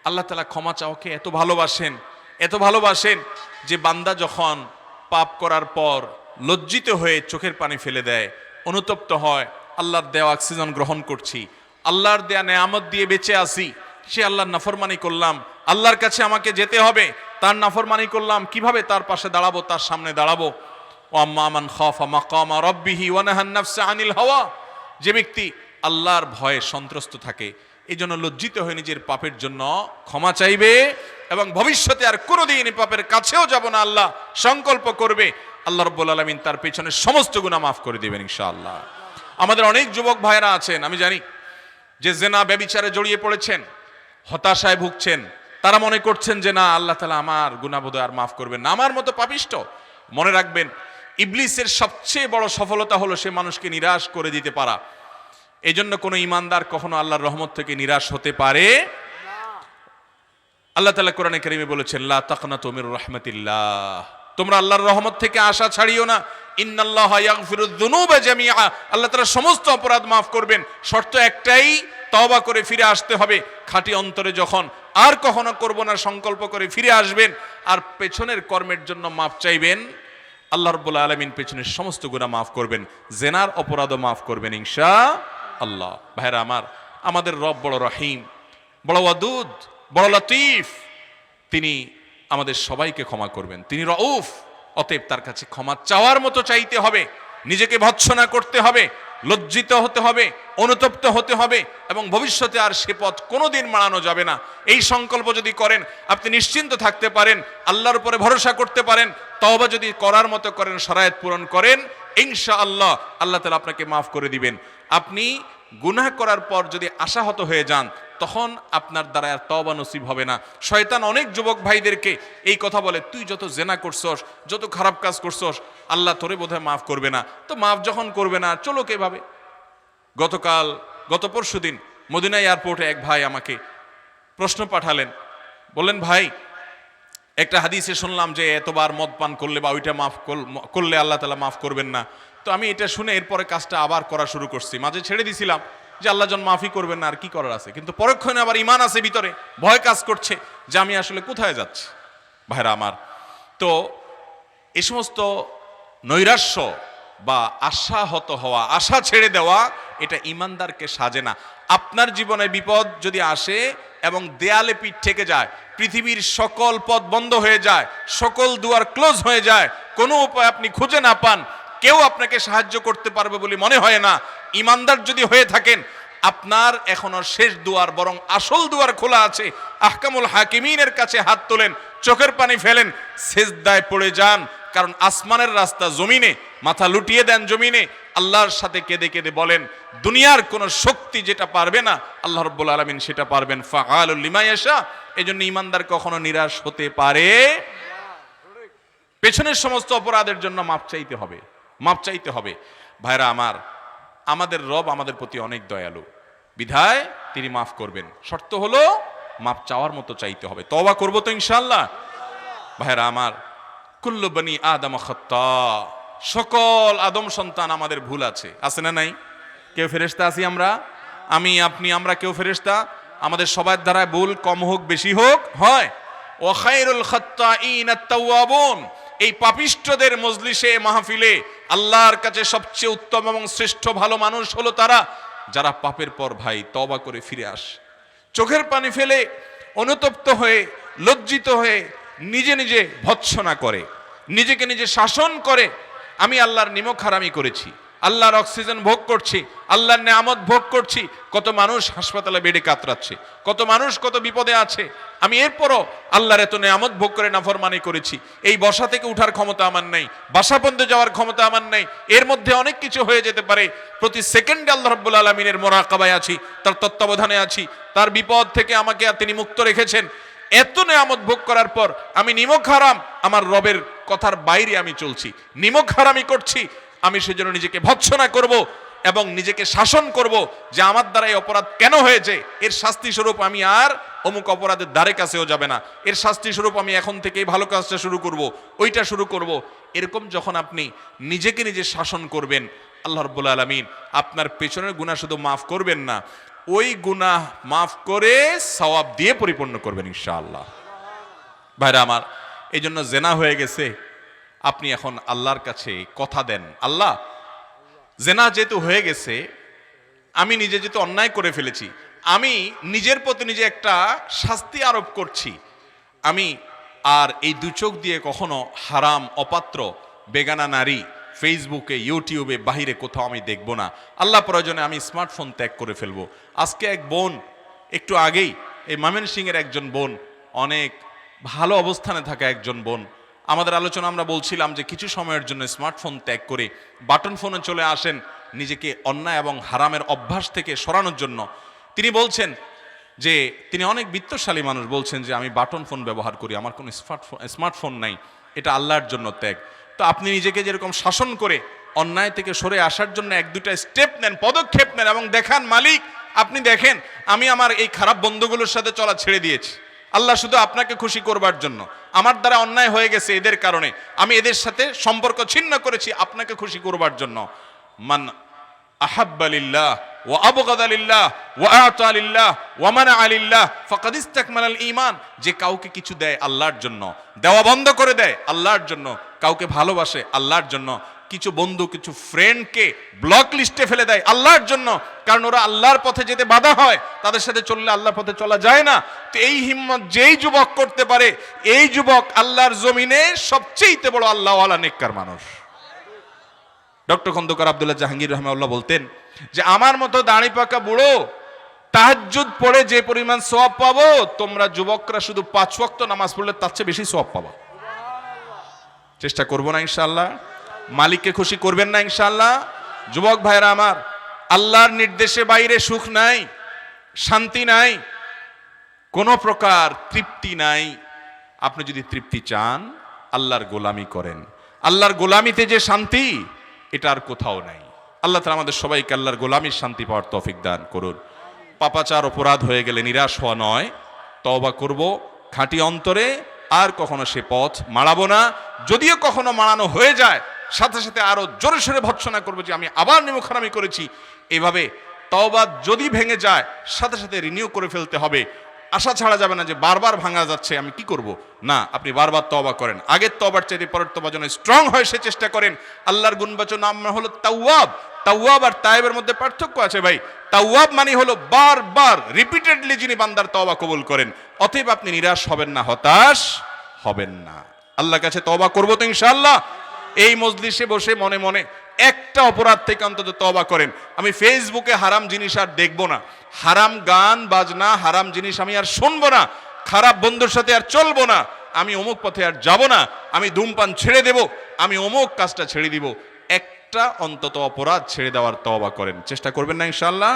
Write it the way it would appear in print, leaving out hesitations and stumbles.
আল্লাহ তাআলা ক্ষমা চাওয়াকে এত ভালোবাসেন যে বান্দা যখন পাপ করার পর লজ্জিত হয়ে চোখের পানি ফেলে দেয়, অনুতপ্ত হয়, আল্লাহর দেওয়া অক্সিজেন গ্রহণ করছি, আল্লাহর দেয়া নেয়ামত দিয়ে বেঁচে আসি, সে আল্লাহর নাফরমানি করলাম, আল্লাহর কাছে আমাকে যেতে হবে, তার নাফরমানি করলাম, কিভাবে তার পাশে দাঁড়াবো, তার সামনে দাঁড়াবো। ও আম্মা মান খাফা মাকামা রাব্বিহি ওয়া নাহান নাফসা আনিল হাওয়া, যে ব্যক্তি আল্লাহর ভয়ে সন্ত্রস্ত থাকে, এই জন্য লজ্জিত হয়ে নিজের পাপের জন্য ক্ষমা চাইবে এবং ভবিষ্যতে আর কোনোদিন পাপের কাছেও যাব না আল্লাহ সংকল্প করবে, আল্লাহ রাব্বুল আলামিন তার পেছনের সমস্ত গুনাহ মাফ করে দিবেন ইনশাআল্লাহ। আমাদের অনেক যুবক ভাইরা আছেন, আমি জানি, যে জেনা ব্যভিচারে জড়িয়ে পড়েছেন, হতাশায় ভুগছেন। তারা মনে করছেন যে না, আল্লাহ তাআলা আমার গুনাহ বোধহয় আর মাফ করবেন না, আমার মতো পাপিষ্ট। মনে রাখবেন, ইবলিসের সবচেয়ে বড় সফলতা হলো সে মানুষকে নিরাশ করে দিতে পারা। এই জন্য কোনো ইমানদার কখনো আল্লাহর রহমত থেকে নিরাশ হতে পারে আল্লাহ তাআলা কোরআনে কারীমে বলেছেন, লা তাকনাতু মির রাহমাতিল্লাহ, তোমরা আল্লাহর রহমত থেকে আশা ছাড়িও না। ইন্নাল্লাহা ইয়াগফিরুয যুনুবা জামিআ, আল্লাহ তাআলা সমস্ত অপরাধ মাফ করবেন, শর্ত একটাই, তওবা করে ফিরে আসতে হবে। খাঁটি অন্তরে যখন আর কখনো করব না সংকল্প করে ফিরে আসবেন আর পেছনের কর্মের জন্য মাফ চাইবেন, আল্লাহ রাব্বুল আলামিন পেছনের সমস্ত গুনাহ মাফ করবেন, জেনার অপরাধও মাফ করবেন ইনশাআল্লাহ। ভাইরা আমার, আমাদের রব বড় রহিম, বড় ওয়াদুদ, বড় লতিফ, তিনি আমাদের সবাইকে ক্ষমা করবেন, তিনি রউফ। অতএব তার কাছে ক্ষমা চাওয়ার মতো চাইতে হবে, নিজেকে ভৎসনা করতে হবে, লজ্জিত হতে হবে, অনুতপ্ত হতে হবে এবং ভবিষ্যতে আর সে পথ কোনোদিন মাড়ানো যাবে না। এই সংকল্প যদি করেন, আপনি নিশ্চিন্ত থাকতে পারেন, আল্লাহর উপরে ভরসা করতে পারেন। তওবা যদি করার মতো করেন, শরায়েত পূরণ করেন, ইনশাআল্লাহ আল্লাহ তাআলা আপনাকে মাফ করে দিবেন। আপনি গুনাহ করার পর যদি আশাহত হয়ে যান, তখন আপনার দ্বারা আর তওবা নসিব হবে না। শয়তান অনেক যুবক ভাইদেরকে এই কথা বলে, তুই যত জেনা করছস, যত খারাপ কাজ করছস, আল্লাহ তোরে বোধহয় মাফ করবে না। তো মাফ যখন করবে না, চলো কিভাবে। গত পরশুদিন মদিনা এয়ারপোর্টে এক ভাই আমাকে প্রশ্ন পাঠালেন, বললেন, ভাই, একটা হাদিসে শুনলাম যে এতবার মদ পান করলে বা ওইটা মাফ করলে আল্লাহ তাআলা মাফ করবেন না। তো আমি এটা শুনে এরপরে কাজটা আবার করা শুরু করছি। মাঝে ছেড়ে দিছিলাম যে আল্লাহ জন মাফই করবেন না, আর কি করার আছে, কিন্তু পরক্ষণে আবার ঈমান আছে ভিতরে, ভয় কাজ করছে যে আমি আসলে কোথায় যাচ্ছি। ভাইরা আমার, তো এই সমস্ত নৈরাশ্য বা আশাহত হওয়া, আশা ছেড়ে দেওয়া, এটা ঈমানদারকে সাজে না। আপনার জীবনে বিপদ যদি আসে এবং দেয়ালে পিঠ থেকে যায়, পৃথিবীর সকল পথ বন্ধ হয়ে যায়, সকল দুয়ার ক্লোজ হয়ে যায়, কোনো উপায় আপনি খুঁজে না পান, কেউ আপনাকে সাহায্য করতে পারবে বলে মনে হয় না, ঈমানদার যদি হয়ে থাকেন, আপনার এখনো শেষ দুয়ার, বরং আসল দুয়ার খোলা আছে। আহকামুল হাকিমিনের কাছে হাত তোলেন, চোখের পানি ফেলেন, সিজদায় পড়ে যান, কারণ আসমানের রাস্তা জমিনে, মাথা লুটিয়ে দেন জমিনে, আল্লাহর সাথে কেঁদে কেঁদে বলেন, দুনিয়ার কোন শক্তি যেটা পারবে না, আল্লাহ রাব্বুল আলামিন সেটা পারবেন। ফাআলুল লিমা ইয়াশা। এজন্য ঈমানদার কখনো নিরাশ হতে পারে। পেছনের সমস্ত অপরাধের জন্য মাফ চাইতে হবে। ভাইরা আমার, আমাদের রব আমাদের প্রতি অনেক দয়ালু, বিধায় তিনি মাফ করবেন। শর্ত হলো মাফ চাওয়ার মতো চাইতে হবে। তওবা করব তো ইনশাআল্লাহ। ভাইরা আমার, কুল্লু বনি আদম খাত্তা, সকল আদম সন্তান আমাদের ভুল আছে না নাই? কেউ ফেরেশতা আছি আমরা, আমি আপনি আমরা কেউ ফেরেশতা। আমাদের সবার দ্বারা ভুল কম হোক বেশি হোক হয়। ওয়া খায়রুল খাত্তাইন আত-তাওয়াবুন, এই পাপিষ্ঠদের মজলিসে, মাহফিলে আল্লাহর কাছে সবচেয়ে উত্তম এবং শ্রেষ্ঠ ভালো মানুষ হলো তারা যারা পাপের পর ভাই তওবা করে ফিরে আসে, চোখের পানি ফেলে, অনুতপ্ত হয়ে, লজ্জিত হয়ে নিজে নিজে ভৎসনা করে, নিজেকে নিজে শাসন করে। আমি আল্লাহর নিমক হারামি করেছি, আল্লাহর অক্সিজেন ভোগ করছি, আল্লাহর নেয়ামত ভোগ করছি, কত মানুষ হাসপাতালে বেডে কাতরাচ্ছে, কত মানুষ কত বিপদে আছে, আমি এরপরও আল্লাহর এত নেয়ামত ভোগ করে নাফরমানি করেছি। এই বসা থেকে উঠার ক্ষমতা আমার নাই, বাসা পর্যন্ত যাওয়ার ক্ষমতা আমার নাই, এর মধ্যে অনেক কিছু হয়ে যেতে পারে। প্রতি সেকেন্ডে আল্লাহ রাব্বুল আলামিনের মোরাকাবায় আছি, তার তত্ত্বাবধানে আছি, তার বিপদ থেকে আমাকে তিনি মুক্ত রেখেছেন। এত নেয়ামত ভোগ করার পর আমি নিমক হারাম, আমার রবের কথার বাইরে আমি চলছি, নিমক হারামি করছি, আমি সেজন্য নিজেকে ভৎসনা করব এবং নিজেকে শাসন করব যে আমার দ্বারা এই অপরাধ কেন হয়েছে, এর শাস্তি স্বরূপ আমি আর অমুক অপরাধের দ্বারে কাছেও যাবে না, এর শাস্তি স্বরূপ আমি এখন থেকেই ভালো কাজটা শুরু করব, ওইটা শুরু করব। এরকম যখন আপনি নিজেকে নিজে শাসন করবেন, আল্লাহ রাব্বুল আলামিন আপনার পেছনের গুনাহ শুধু মাফ করবেন না, ওই গুনাহ মাফ করে সওয়াব দিয়ে পরিপূর্ণ করবেন ইনশাআল্লাহ। ভাইরা আমার, এই জন্য জেনা হয়ে গেছে, আপনি এখন আল্লাহর কাছে কথা দেন, আল্লাহ জেনা যেহেতু হয়ে গেছে, আমি নিজে যেহেতু অন্যায় করে ফেলেছি, আমি নিজের প্রতি নিজে একটা শাস্তি আরোপ করছি, আমি আর এই দু চোখ দিয়ে কখনো হারাম, অপাত্র, বেগানা নারী ফেসবুকে, ইউটিউবে, বাহিরে কোথাও আমি দেখব না। আল্লাহ প্রয়োজনে আমি স্মার্টফোন ত্যাগ করে ফেলবো। আজকে এক বোন, একটু আগেই এই ময়মনসিংহের একজন বোন, অনেক ভালো অবস্থানে থাকা একজন বোন, আমাদের আলোচনা আমরা বলছিলাম যে কিছু সময়ের জন্য স্মার্টফোন ত্যাগ করে বাটন ফোনে চলে আসেন নিজেকে অন্যায় এবং হারামের অভ্যাস থেকে সরানোর জন্য। তিনি বলছেন যে তিনি অনেক বিত্তশালী মানুষ, বলছেন যে আমি বাটন ফোন ব্যবহার করি, আমার কোনো স্মার্টফোন নাই, এটা আল্লাহর জন্য ত্যাগ। তো আপনি নিজেকে যেরকম শাসন করে অন্যায় থেকে সরে আসার জন্য এক দুটা স্টেপ নেন, পদক্ষেপ নেন এবং দেখান মালিক আপনি দেখেন আমি আমার এই খারাপ বন্ধুগুলোর সাথে চলা ছেড়ে দিয়েছি, আল্লাহ শুধু আপনাকে খুশি করবার জন্য, আমার দ্বারা অন্যায় হয়ে গেছে এদের কারণে, আমি এদের সাথে সম্পর্ক ছিন্ন করেছি আপনাকে খুশি করবার জন্য। মান আহাব্বা লিল্লাহ ওয়া আবগাদা লিল্লাহ ওয়া আতা লিল্লাহ ওয়া মানাআ লিল্লাহ ফাকাদ ইসতাকমালাল ঈমান। যে কাউকে কিছু দেয় আল্লাহর জন্য, দেওয়া বন্ধ করে দেয় আল্লাহর জন্য, কাউকে ভালোবাসে আল্লাহর জন্য, কিছু বন্ধু, কিছু ফ্রেন্ডকে ব্লক লিস্টে ফেলে দেয় আল্লাহর জন্য, কারণ ওরা আল্লাহর পথে যেতে বাধা হয়, তাদের সাথে চললে আল্লাহর পথে চলা যায় না। তো এই হিম্মত যেই যুবক করতে পারে, এই যুবক আল্লাহর জমিনে সবচেয়ে বড় আল্লাহওয়ালা নেককার মানুষ। ডক্টর খন্দকার আব্দুল্লাহ জাহাঙ্গীর রাহমাহুল্লাহ বলতেন যে আমার মতো দাড়ি পাকা বুড়ো তাহাজ্জুদ পড়ে যে পরিমাণ সওয়াব পাবো, তোমরা যুবকরা শুধু 5 ওয়াক্ত নামাজ পড়লে তার চেয়ে বেশি সওয়াব পাবা। চেষ্টা করবো না ইনশাআল্লাহ? মালিককে খুশি করবেন না ইনশাআল্লাহ? যুবক ভাইরা আমার, আল্লাহর নির্দেশে বাইরে সুখ নাই, শান্তি নাই, কোনো প্রকার তৃপ্তি নাই। আপনি যদি তৃপ্তি চান আল্লাহর গোলামি করেন, আল্লাহর গোলামিতে যে শান্তি এটা আর কোথাও নাই। আল্লাহ তাআলা আমাদের সবাইকে আল্লাহর গোলামির শান্তি পাওয়ার তৌফিক দান করুন। পাপাচার অপরাধ হয়ে গেলে নিরাশ হওয়া নয়, তওবা করব খাঁটি অন্তরে, আর কখনো সে পথ মাড়াবো না। যদিও কখনো মাড়ানো হয়ে যায়, সাথে সাথে আরো জোরে সোরে ভৎসনা করবো যে আমি আবার নিমুখারামি করেছি। এভাবে তওবা যদি ভেঙে যায়, সাথে সাথে রিনিউ করে ফেলতে হবে। আশা ছাড়া যাবে না যে বারবার ভাঙা যাচ্ছে, আমি কি করব না, আপনি বারবার তওবা করেন, আগের তওবার চাইতে পরের তওবা যেন স্ট্রং হয় সে চেষ্টা করেন। আল্লাহর গুণবাচক নাম হলো তাওয়াব। তাওয়াব আর তায়েবের মধ্যে পার্থক্য আছে ভাই। তাওয়াব মানে হলো বারবার রিপিটেডলি যিনি বান্দার তওবা কবুল করেন। অতএব আপনি নিরাশ হবেন না, হতাশ হবেন না। আল্লাহর কাছে তওবা করব তো ইনশাআল্লাহ। এই মজলিসে বসে মনে মনে একটা অপরাধ থেকে অন্তত তওবা করেন। আমি ফেসবুকে হারাম জিনিস আর দেখবো না, হারাম গান বাজনা, হারাম জিনিস আমি আর শুনবো না, খারাপ বন্ধুর সাথে আর চলবো না, আমি অমুক পথে আর যাব না, আমি ধূমপান ছেড়ে দেব, আমি অমুক কাজটা ছেড়ে দিব। একটা অন্তত অপরাধ ছেড়ে দেওয়ার তওবা করেন। চেষ্টা করবেন না ইনশাআল্লাহ?